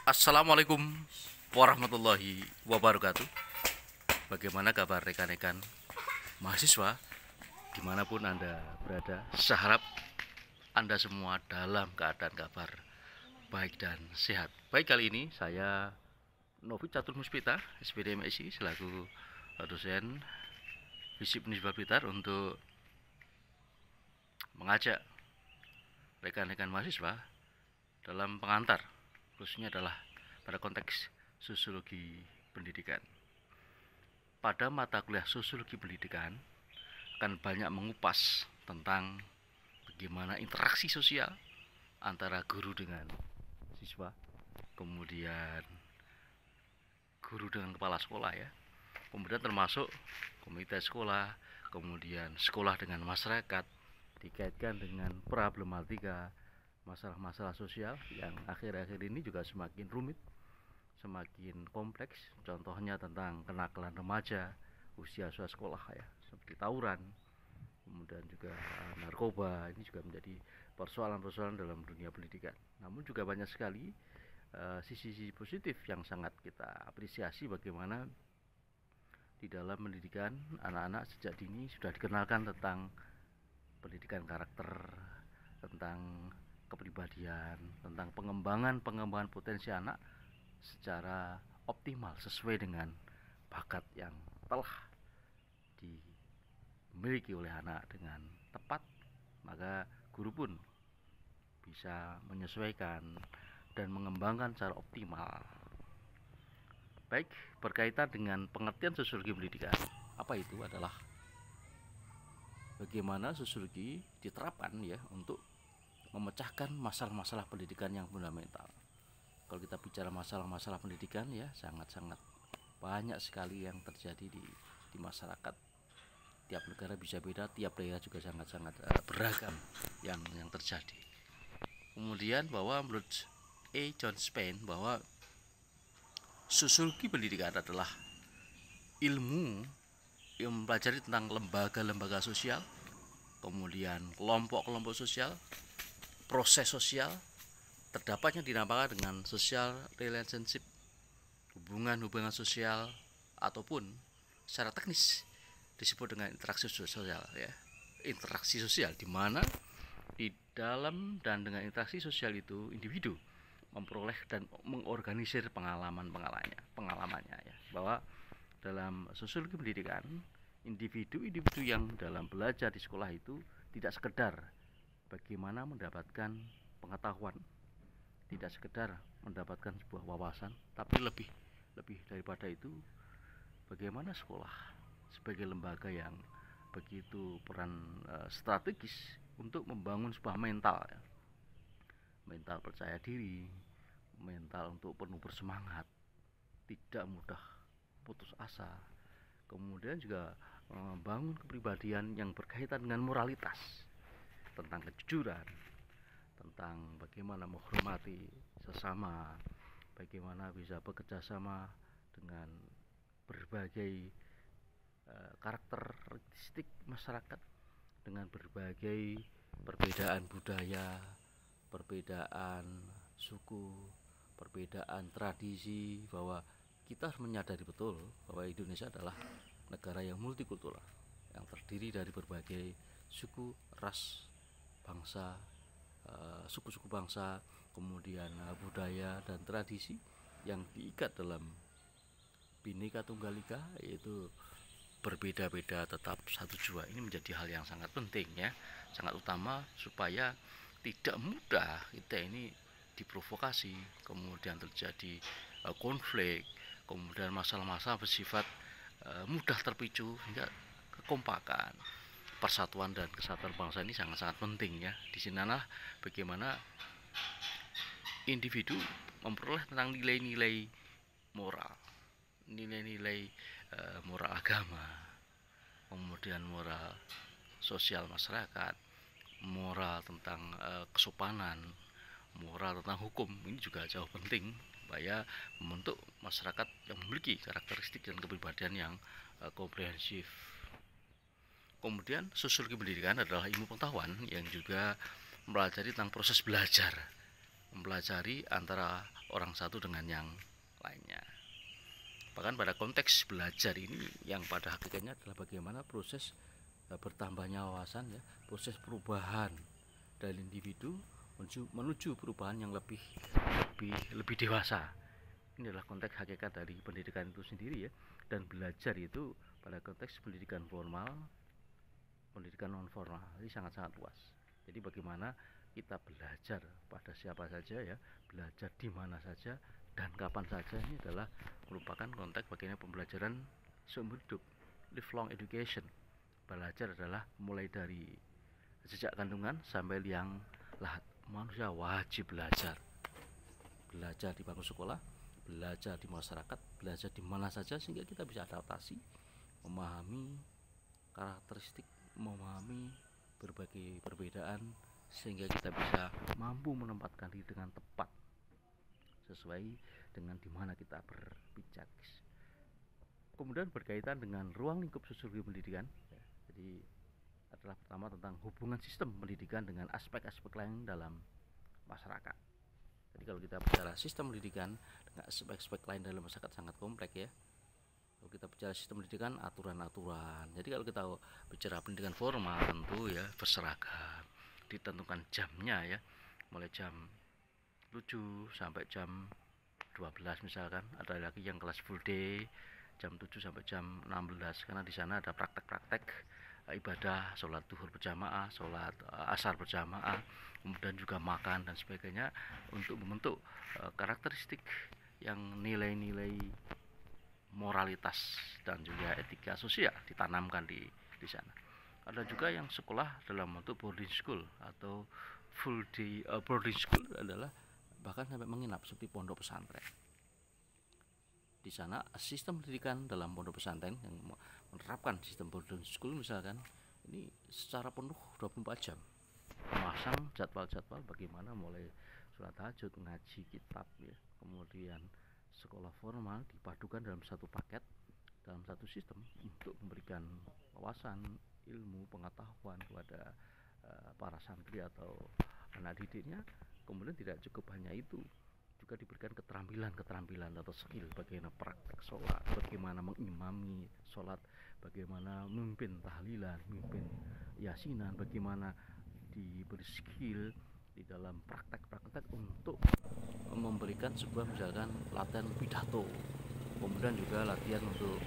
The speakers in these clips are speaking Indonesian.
Assalamualaikum warahmatullahi wabarakatuh. Bagaimana kabar rekan-rekan mahasiswa dimanapun Anda berada? Saya harap Anda semua dalam keadaan kabar baik dan sehat. Baik, kali ini saya Novi Catur Muspita, SPD MSI, selaku dosen FISIP Unisba Blitar untuk mengajak rekan-rekan mahasiswa dalam pengantar, khususnya adalah pada konteks sosiologi pendidikan. Pada mata kuliah sosiologi pendidikan akan banyak mengupas tentang bagaimana interaksi sosial antara guru dengan siswa, kemudian guru dengan kepala sekolah ya, kemudian termasuk komunitas sekolah, kemudian sekolah dengan masyarakat, dikaitkan dengan problematika masalah-masalah sosial yang akhir-akhir ini juga semakin rumit, semakin kompleks. Contohnya tentang kenakalan remaja usia sekolah ya, seperti tawuran, kemudian juga narkoba. Ini juga menjadi persoalan-persoalan dalam dunia pendidikan. Namun juga banyak sekali sisi-sisi positif yang sangat kita apresiasi, bagaimana di dalam pendidikan anak-anak sejak dini sudah dikenalkan tentang pendidikan karakter, tentang kepribadian, tentang pengembangan potensi anak secara optimal sesuai dengan bakat yang telah dimiliki oleh anak dengan tepat. Maka guru pun bisa menyesuaikan dan mengembangkan secara optimal. Baik, berkaitan dengan pengertian sosiologi pendidikan, apa itu adalah bagaimana sosiologi diterapkan ya untuk memecahkan masalah-masalah pendidikan yang fundamental. Kalau kita bicara masalah-masalah pendidikan ya, sangat-sangat banyak sekali yang terjadi di masyarakat. Tiap negara bisa beda, tiap daerah juga sangat-sangat beragam yang terjadi. Kemudian bahwa menurut John Spain bahwa sosiologi pendidikan adalah ilmu yang mempelajari tentang lembaga-lembaga sosial, kemudian kelompok-kelompok sosial, proses sosial, terdapatnya dinamakan dengan social relationship, hubungan-hubungan sosial, ataupun secara teknis disebut dengan interaksi sosial ya. Interaksi sosial di mana di dalam dan dengan interaksi sosial itu individu memperoleh dan mengorganisir pengalamannya ya, bahwa dalam sosiologi pendidikan individu-individu yang dalam belajar di sekolah itu tidak sekedar bagaimana mendapatkan pengetahuan, tidak sekedar mendapatkan sebuah wawasan, tapi lebih daripada itu, bagaimana sekolah sebagai lembaga yang begitu peran strategis untuk membangun sebuah mental ya. Mental percaya diri, mental untuk penuh bersemangat, tidak mudah putus asa, kemudian juga membangun kepribadian yang berkaitan dengan moralitas, tentang kejujuran, tentang bagaimana menghormati sesama, bagaimana bisa bekerja sama dengan berbagai karakteristik masyarakat, dengan berbagai perbedaan budaya, perbedaan suku, perbedaan tradisi, bahwa kita harus menyadari betul bahwa Indonesia adalah negara yang multikultural, yang terdiri dari berbagai suku, ras, bangsa, suku-suku bangsa, kemudian budaya dan tradisi yang diikat dalam Bhinneka Tunggal Ika, yaitu berbeda-beda tetap satu jua. Ini menjadi hal yang sangat penting ya, sangat utama, supaya tidak mudah kita ini diprovokasi, kemudian terjadi konflik, kemudian masalah-masalah bersifat mudah terpicu, hingga kekompakan, persatuan dan kesatuan bangsa ini sangat-sangat penting ya. Di sanalah bagaimana individu memperoleh tentang nilai-nilai moral, nilai-nilai moral agama, kemudian moral sosial masyarakat, moral tentang kesopanan, moral tentang hukum. Ini juga jauh penting supaya membentuk masyarakat yang memiliki karakteristik dan kepribadian yang komprehensif. Kemudian sosiologi pendidikan adalah ilmu pengetahuan yang juga mempelajari tentang proses belajar mempelajari antara orang satu dengan yang lainnya. Bahkan pada konteks belajar ini yang pada hakikatnya adalah bagaimana proses bertambahnya wawasan, ya, proses perubahan dari individu menuju perubahan yang lebih dewasa. Ini adalah konteks hakikat dari pendidikan itu sendiri, ya. Dan belajar itu pada konteks pendidikan formal, pendidikan non formal, ini sangat-sangat luas. Jadi bagaimana kita belajar pada siapa saja, ya, belajar di mana saja dan kapan saja, ini adalah merupakan konteks bagaimana pembelajaran seumur hidup, lifelong education. Belajar adalah mulai dari sejak kandungan sampai liang lahat. Manusia wajib belajar di bangku sekolah, belajar di masyarakat, belajar di mana saja, sehingga kita bisa adaptasi, memahami karakteristik, memahami berbagai perbedaan, sehingga kita bisa mampu menempatkan diri dengan tepat sesuai dengan dimana kita berpijak. Kemudian berkaitan dengan ruang lingkup sosiologi pendidikan, ya, jadi adalah pertama tentang hubungan sistem pendidikan dengan aspek-aspek lain dalam masyarakat. Jadi kalau kita bicara sistem pendidikan dengan aspek-aspek lain dalam masyarakat sangat kompleks, ya. Kalau kita bicara sistem pendidikan, aturan-aturan. Jadi kalau kita bicara pendidikan formal, tentu, ya, berseragam, ditentukan jamnya, ya, mulai jam 7 sampai jam 12 misalkan. Ada lagi yang kelas full day jam 7 sampai jam 16, karena di sana ada praktek-praktek ibadah, sholat duhur berjamaah, sholat asar berjamaah, kemudian juga makan dan sebagainya, untuk membentuk karakteristik yang nilai-nilai moralitas dan juga etika sosial ditanamkan di sana. Ada juga yang sekolah dalam bentuk boarding school atau full day boarding school, adalah bahkan sampai menginap seperti pondok pesantren. Di sana sistem pendidikan dalam pondok pesantren yang menerapkan sistem boarding school misalkan, ini secara penuh 24 jam memasang jadwal-jadwal bagaimana mulai sholat tahajud, ngaji kitab, ya, kemudian sekolah formal dipadukan dalam satu paket, dalam satu sistem untuk memberikan wawasan, ilmu, pengetahuan kepada para santri atau anak didiknya. Kemudian tidak cukup hanya itu, juga diberikan keterampilan atau skill bagaimana praktek sholat, bagaimana mengimami sholat, bagaimana memimpin tahlilan, memimpin yasinan, bagaimana diberi skill di dalam praktek-praktek untuk memberikan sebuah misalkan latihan pidato, kemudian juga latihan untuk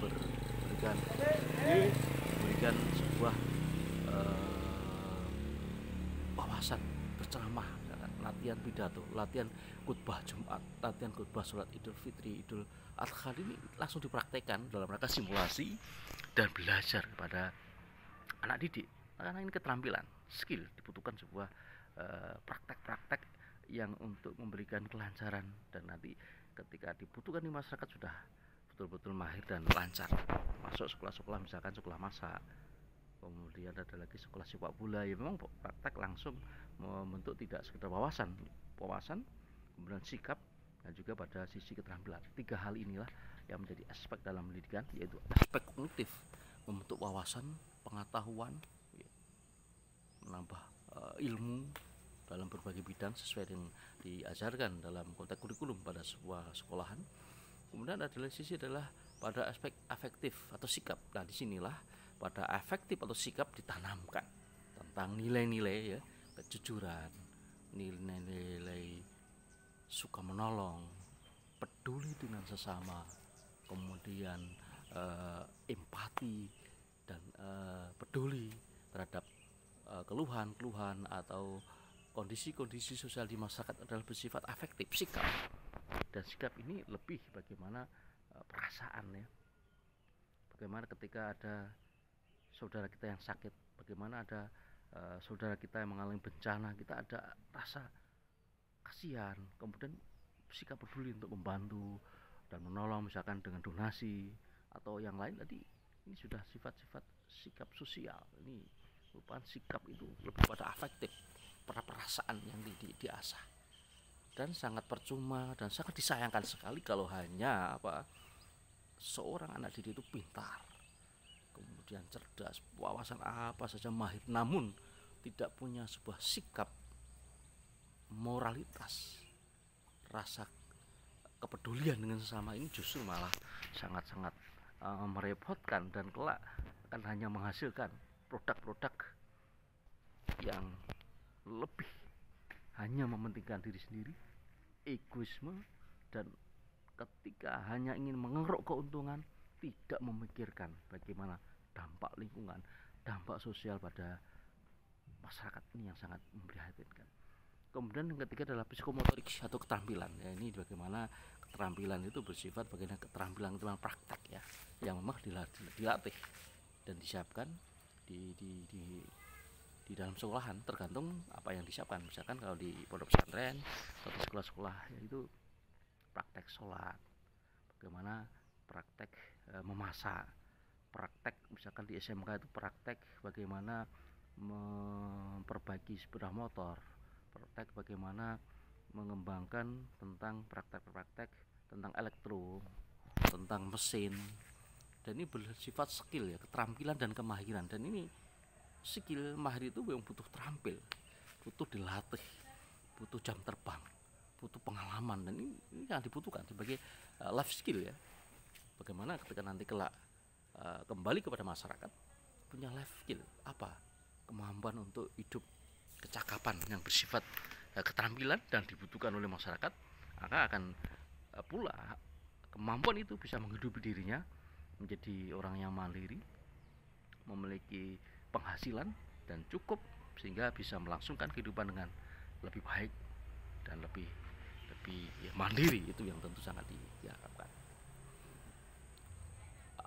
berikan sebuah wawasan berceramah, latihan pidato, latihan khutbah Jumat, latihan khutbah sholat Idul Fitri, Idul Adha, ini langsung dipraktekkan dalam rangka simulasi dan belajar kepada anak didik. Karena ini keterampilan, skill, dibutuhkan sebuah praktek-praktek yang untuk memberikan kelancaran, dan nanti ketika dibutuhkan di masyarakat sudah betul-betul mahir dan lancar. Masuk sekolah-sekolah misalkan sekolah masak, kemudian ada lagi sekolah sepak bola, ya memang praktek langsung membentuk tidak sekedar wawasan, kemudian sikap, dan juga pada sisi keterampilan. 3 hal inilah yang menjadi aspek dalam pendidikan, yaitu aspek kognitif, membentuk wawasan, pengetahuan, ya, menambah ilmu dalam berbagai bidang sesuai dengan diajarkan dalam konteks kurikulum pada sebuah sekolahan. Kemudian adalah sisi adalah pada aspek afektif atau sikap. Nah, disinilah pada afektif atau sikap ditanamkan tentang nilai-nilai, ya, kejujuran, nilai-nilai suka menolong, peduli dengan sesama, kemudian empati dan peduli terhadap keluhan-keluhan atau kondisi-kondisi sosial di masyarakat adalah bersifat afektif, sikap. Dan sikap ini lebih bagaimana perasaan, ya. Bagaimana ketika ada saudara kita yang sakit, bagaimana ada saudara kita yang mengalami bencana, kita ada rasa kasihan, kemudian sikap peduli untuk membantu dan menolong misalkan dengan donasi atau yang lain. Tadi ini sudah sifat-sifat sikap sosial. Ini merupakan sikap itu lebih pada afektif, pada perasaan yang diasah, dan sangat percuma dan sangat disayangkan sekali kalau hanya seorang anak didik itu pintar, kemudian cerdas, wawasan apa saja mahir, namun tidak punya sebuah sikap moralitas rasa kepedulian dengan sesama ini justru malah sangat-sangat merepotkan, dan kelak akan hanya menghasilkan produk-produk yang lebih hanya mementingkan diri sendiri, egoisme, dan ketika hanya ingin mengeruk keuntungan tidak memikirkan bagaimana dampak lingkungan, dampak sosial pada masyarakat ini yang sangat memprihatinkan. Kemudian yang ketiga adalah psikomotorik atau keterampilan. Ya, ini bagaimana keterampilan itu bersifat bagaimana keterampilan praktek ya, yang memang dilatih dan disiapkan di dalam sekolahan, tergantung apa yang disiapkan. Misalkan kalau di pondok pesantren atau di sekolah-sekolah yaitu praktek sholat, bagaimana praktek memasak, praktek misalkan di SMK itu praktek bagaimana memperbaiki sepeda motor, praktek bagaimana mengembangkan tentang praktek-praktek tentang elektro, tentang mesin. Dan ini bersifat skill ya, keterampilan dan kemahiran. Dan ini skill mahir itu yang butuh terampil, butuh dilatih, butuh jam terbang, butuh pengalaman, dan ini yang dibutuhkan sebagai life skill ya. Bagaimana ketika nanti kelak kembali kepada masyarakat, punya life skill apa? Kemampuan untuk hidup, kecakapan yang bersifat keterampilan dan dibutuhkan oleh masyarakat, maka akan pula kemampuan itu bisa menghidupi dirinya menjadi orang yang mandiri, memiliki penghasilan dan cukup sehingga bisa melangsungkan kehidupan dengan lebih baik dan lebih ya, mandiri. Itu yang tentu sangat diharapkan.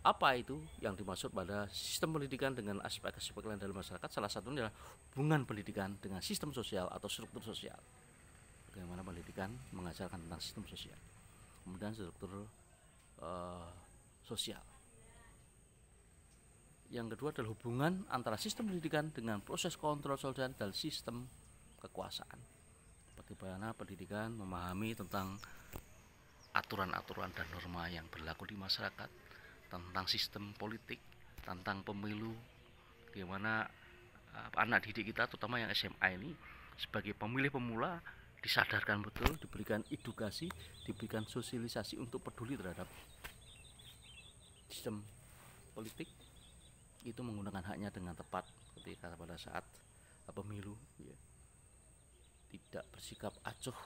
Apa itu yang dimaksud pada sistem pendidikan dengan aspek-aspek lain dalam masyarakat? Salah satunya adalah hubungan pendidikan dengan sistem sosial atau struktur sosial. Bagaimana pendidikan mengajarkan tentang sistem sosial, kemudian struktur sosial. Yang kedua adalah hubungan antara sistem pendidikan dengan proses kontrol sosial dan sistem kekuasaan. Bagaimana pendidikan memahami tentang aturan-aturan dan norma yang berlaku di masyarakat, tentang sistem politik, tentang pemilu, bagaimana anak didik kita terutama yang SMA ini sebagai pemilih pemula disadarkan betul, diberikan edukasi, diberikan sosialisasi untuk peduli terhadap sistem politik, itu menggunakan haknya dengan tepat ketika pada saat pemilu ya. Tidak bersikap acuh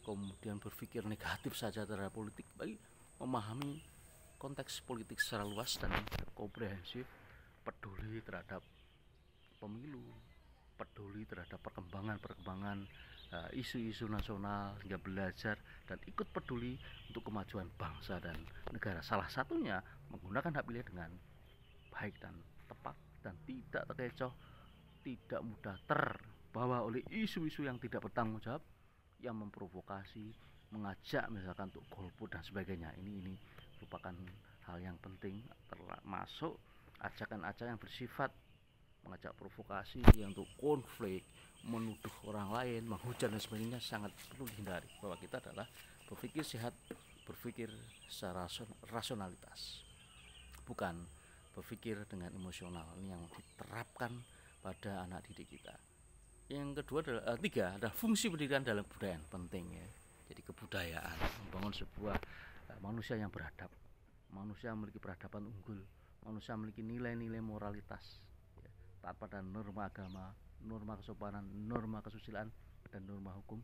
kemudian berpikir negatif saja terhadap politik, bagi memahami konteks politik secara luas dan komprehensif, peduli terhadap pemilu, peduli terhadap perkembangan isu-isu nasional, hingga belajar dan ikut peduli untuk kemajuan bangsa dan negara. Salah satunya menggunakan hak pilih dengan baik dan tepat dan tidak terkecoh, tidak mudah terbawa oleh isu-isu yang tidak bertanggung jawab, yang memprovokasi, mengajak misalkan untuk golput dan sebagainya. Ini merupakan hal yang penting, termasuk ajakan-ajakan yang bersifat mengajak provokasi untuk konflik, menuduh orang lain, menghujat dan sebagainya, sangat perlu dihindari. Bahwa kita adalah berpikir sehat, berpikir secara rasionalitas, bukan berpikir dengan emosional. Ini yang diterapkan pada anak didik kita. Yang kedua adalah tiga adalah fungsi pendidikan dalam kebudayaan, penting ya. Jadi kebudayaan membangun sebuah manusia yang beradab, manusia memiliki peradaban unggul, manusia memiliki nilai-nilai moralitas ya, taat pada norma agama, norma kesopanan, norma kesusilaan, dan norma hukum,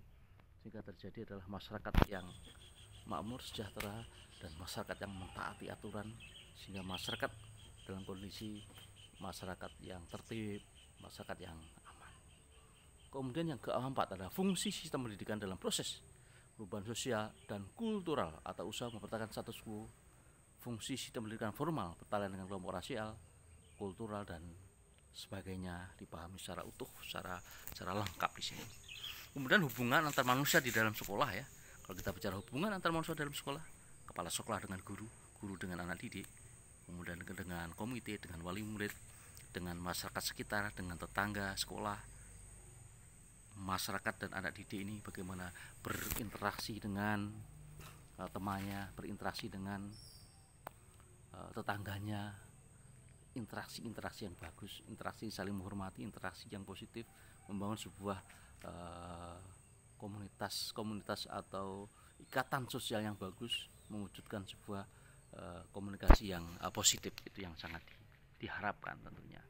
sehingga terjadi adalah masyarakat yang makmur, sejahtera, dan masyarakat yang mentaati aturan, sehingga masyarakat dalam kondisi masyarakat yang tertib, masyarakat yang aman. Kemudian yang keempat adalah fungsi sistem pendidikan dalam proses perubahan sosial dan kultural atau usaha mempertahankan status quo. Fungsi sistem pendidikan formal berkaitan dengan kelompok rasial, kultural, dan sebagainya dipahami secara utuh, secara lengkap di sini. Kemudian hubungan antar manusia di dalam sekolah ya. Kalau kita bicara hubungan antar manusia dalam sekolah, kepala sekolah dengan guru, guru dengan anak didik, kemudian dengan komite, dengan wali murid, dengan masyarakat sekitar, dengan tetangga sekolah, masyarakat dan anak didik ini bagaimana berinteraksi dengan temannya, berinteraksi dengan tetangganya, interaksi yang bagus, interaksi saling menghormati, interaksi yang positif, membangun sebuah komunitas atau ikatan sosial yang bagus, mewujudkan sebuah komunikasi yang positif, itu yang sangat diharapkan tentunya.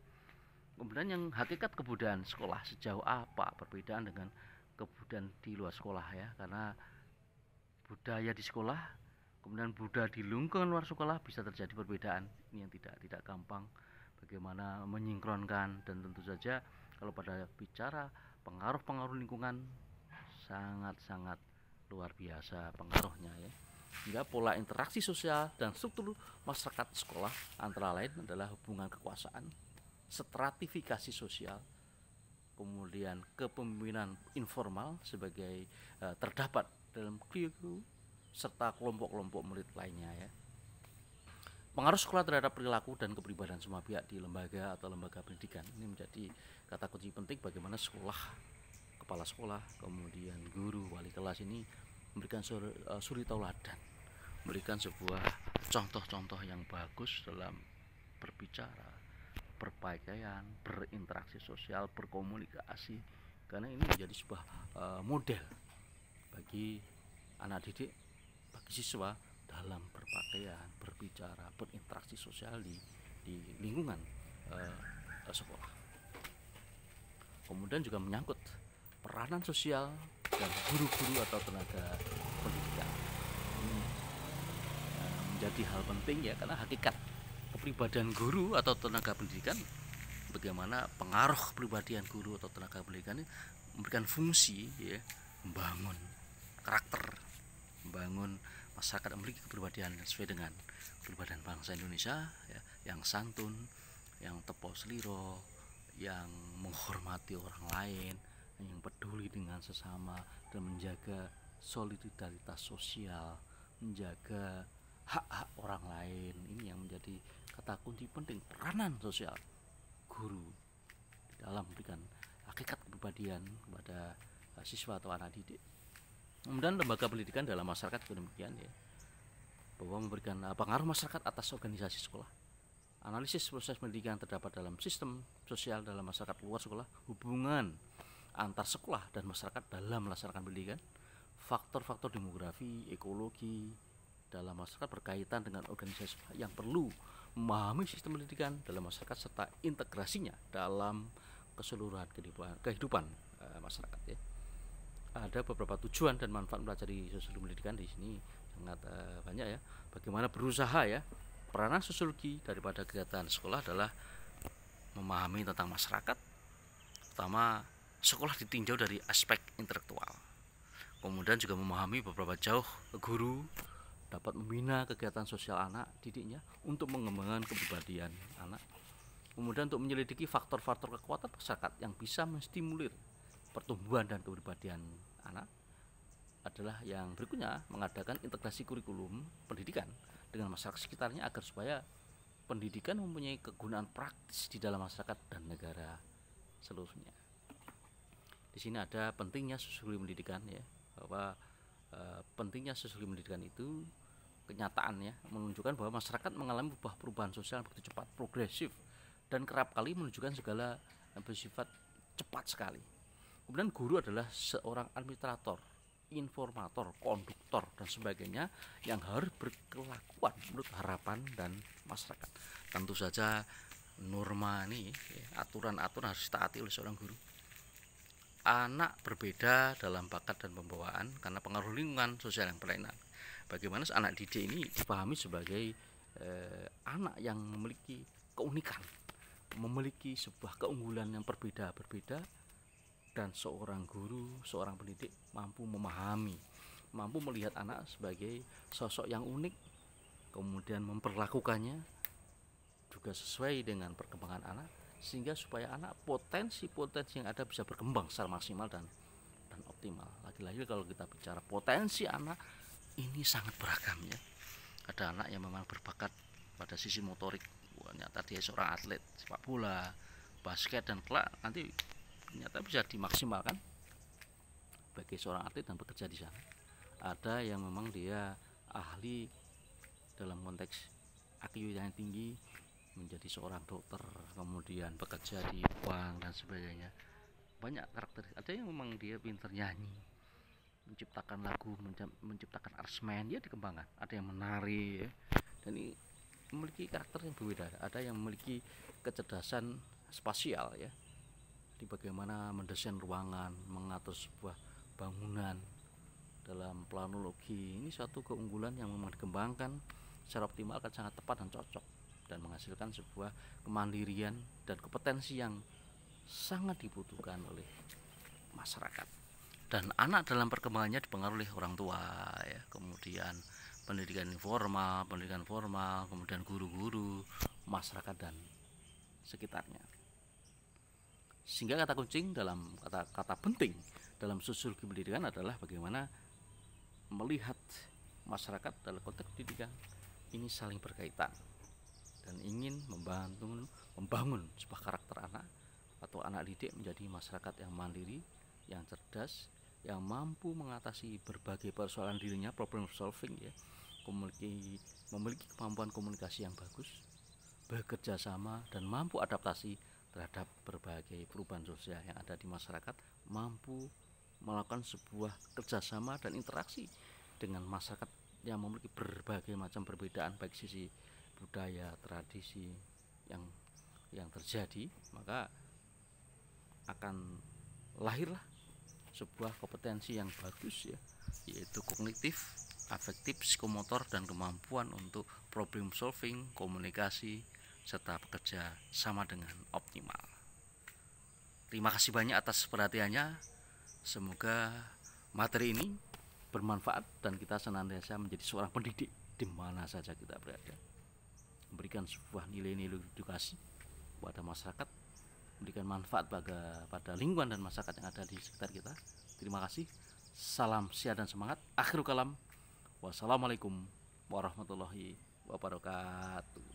Kemudian yang hakikat kebudayaan sekolah sejauh apa perbedaan dengan kebudayaan di luar sekolah ya, karena budaya di sekolah kemudian budaya di lingkungan luar sekolah bisa terjadi perbedaan. Ini yang tidak gampang bagaimana menyingkronkan, dan tentu saja kalau pada bicara pengaruh lingkungan sangat luar biasa pengaruhnya ya. Hingga pola interaksi sosial dan struktur masyarakat sekolah antara lain adalah hubungan kekuasaan, stratifikasi sosial, kemudian kepemimpinan informal sebagai terdapat dalam kru serta kelompok-kelompok murid lainnya ya. Pengaruh sekolah terhadap perilaku dan kepribadian semua pihak di lembaga atau lembaga pendidikan ini menjadi kata kunci penting bagaimana sekolah, kepala sekolah, kemudian guru, wali kelas ini memberikan suri tauladan, memberikan sebuah contoh-contoh yang bagus dalam berbicara, berpakaian, berinteraksi sosial, berkomunikasi, karena ini menjadi sebuah model bagi anak didik, bagi siswa dalam berpakaian, berbicara, berinteraksi sosial di lingkungan sekolah. Kemudian juga menyangkut peranan sosial dan guru-guru atau tenaga pendidikan. Ini menjadi hal penting ya, karena hakikat kepribadian guru atau tenaga pendidikan, bagaimana pengaruh kepribadian guru atau tenaga pendidikan ini memberikan fungsi ya, membangun karakter, membangun masyarakat yang memiliki kepribadian sesuai dengan kepribadian bangsa Indonesia ya, yang santun, yang tepo seliro, yang menghormati orang lain, yang peduli dengan sesama dan menjaga solidaritas sosial, menjaga hak-hak orang lain. Ini yang menjadi kata kunci penting peranan sosial guru di dalam memberikan hakikat kepribadian kepada siswa atau anak didik. Kemudian lembaga pendidikan dalam masyarakat juga demikian ya, bahwa memberikan pengaruh masyarakat atas organisasi sekolah. Analisis proses pendidikan terdapat dalam sistem sosial dalam masyarakat luar sekolah, hubungan antar sekolah dan masyarakat dalam melaksanakan pendidikan, faktor-faktor demografi, ekologi dalam masyarakat berkaitan dengan organisasi sekolah yang perlu memahami sistem pendidikan dalam masyarakat serta integrasinya dalam keseluruhan kehidupan masyarakat ya. Ada beberapa tujuan dan manfaat mempelajari sosiologi pendidikan di sini sangat banyak ya. Bagaimana berusaha ya, peranan sosiologi daripada kegiatan sekolah adalah memahami tentang masyarakat, pertama sekolah ditinjau dari aspek intelektual, kemudian juga memahami beberapa jauh guru dapat membina kegiatan sosial anak didiknya untuk mengembangkan kepribadian anak, kemudian untuk menyelidiki faktor-faktor kekuatan masyarakat yang bisa menstimulir pertumbuhan dan kepribadian anak, adalah yang berikutnya mengadakan integrasi kurikulum pendidikan dengan masyarakat sekitarnya agar supaya pendidikan mempunyai kegunaan praktis di dalam masyarakat dan negara seluruhnya. Di sini ada pentingnya sosiologi pendidikan ya, bahwa pentingnya sosiologi pendidikan itu kenyataan ya, menunjukkan bahwa masyarakat mengalami perubahan sosial yang begitu cepat, progresif, dan kerap kali menunjukkan segala yang bersifat cepat sekali. Kemudian guru adalah seorang administrator, informator, konduktor dan sebagainya yang harus berkelakuan menurut harapan dan masyarakat. Tentu saja norma ini ya, aturan-aturan harus ditaati oleh seorang guru. Anak berbeda dalam bakat dan pembawaan karena pengaruh lingkungan sosial yang berlainan. Bagaimana anak didik ini dipahami sebagai anak yang memiliki keunikan, memiliki sebuah keunggulan yang berbeda-berbeda, dan seorang guru, seorang pendidik mampu memahami, mampu melihat anak sebagai sosok yang unik, kemudian memperlakukannya juga sesuai dengan perkembangan anak, sehingga supaya anak potensi-potensi yang ada bisa berkembang secara maksimal dan optimal. Lagi-lagi kalau kita bicara potensi anak ini sangat beragam ya. Ada anak yang memang berbakat pada sisi motorik, ternyata dia seorang atlet sepak bola, basket, dan kelak nanti ternyata bisa dimaksimalkan sebagai seorang atlet dan bekerja di sana. Ada yang memang dia ahli dalam konteks IQ yang tinggi, menjadi seorang dokter, kemudian bekerja di bank dan sebagainya. Banyak karakter. Ada yang memang dia pintar nyanyi, menciptakan lagu, menciptakan aransemen, ya dikembangkan. Ada yang menari ya. Dan ini memiliki karakter yang berbeda. Ada yang memiliki kecerdasan spasial ya, di bagaimana mendesain ruangan, mengatur sebuah bangunan dalam planologi. Ini suatu keunggulan yang memang dikembangkan secara optimal, akan sangat tepat dan cocok, dan menghasilkan sebuah kemandirian dan kompetensi yang sangat dibutuhkan oleh masyarakat. Dan anak dalam perkembangannya dipengaruhi oleh orang tua ya, kemudian pendidikan informal, pendidikan formal, kemudian guru-guru, masyarakat dan sekitarnya. Sehingga kata kunci dalam kata penting dalam sosiologi pendidikan adalah bagaimana melihat masyarakat dalam konteks pendidikan ini saling berkaitan, dan ingin membangun sebuah karakter anak atau anak didik menjadi masyarakat yang mandiri, yang cerdas, yang mampu mengatasi berbagai persoalan dirinya, problem solving ya, memiliki kemampuan komunikasi yang bagus, bekerja sama dan mampu adaptasi terhadap berbagai perubahan sosial yang ada di masyarakat, mampu melakukan sebuah kerjasama dan interaksi dengan masyarakat yang memiliki berbagai macam perbedaan baik sisi budaya, tradisi yang terjadi, maka akan lahirlah sebuah kompetensi yang bagus ya, yaitu kognitif, afektif, psikomotor, dan kemampuan untuk problem solving, komunikasi, serta bekerja sama dengan optimal. Terima kasih banyak atas perhatiannya. Semoga materi ini bermanfaat dan kita senantiasa menjadi seorang pendidik di mana saja kita berada, memberikan sebuah nilai-nilai edukasi kepada masyarakat, memberikan manfaat pada lingkungan dan masyarakat yang ada di sekitar kita. Terima kasih. Salam sehat dan semangat. Akhirul kalam. Wassalamualaikum warahmatullahi wabarakatuh.